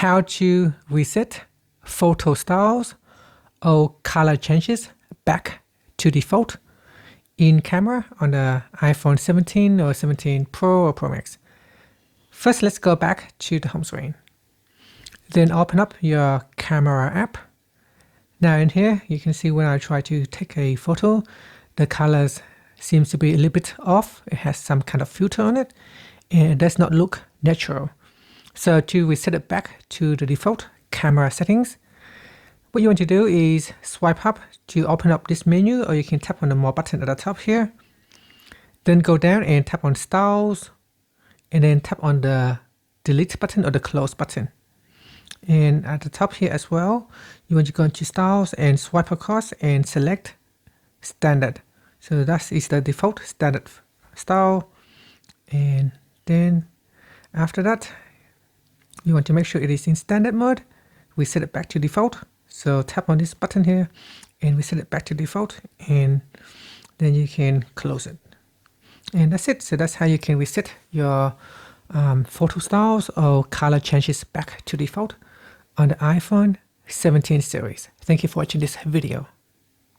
how to reset photo styles or color changes back to default in camera on the iPhone 17 or 17 Pro or Pro Max. First, let's go back to the home screen. Then open up your camera app. Now in here, you can see when I try to take a photo, the colors seems to be a little bit off. It has some kind of filter on it and it does not look natural. So to reset it back to the default camera settings, what you want to do is swipe up to open up this menu, or you can tap on the more button at the top here. Then go down and tap on styles and then tap on the delete button or the close button. And at the top here as well, you want to go into styles and swipe across and select standard. So that is the default standard style. And then after that, you want to make sure it is in standard mode. We set it back to default. So tap on this button here and we set it back to default, and then you can close it. And that's it. So that's how you can reset your photo styles or color changes back to default on the iPhone 17 series. Thank you for watching this video.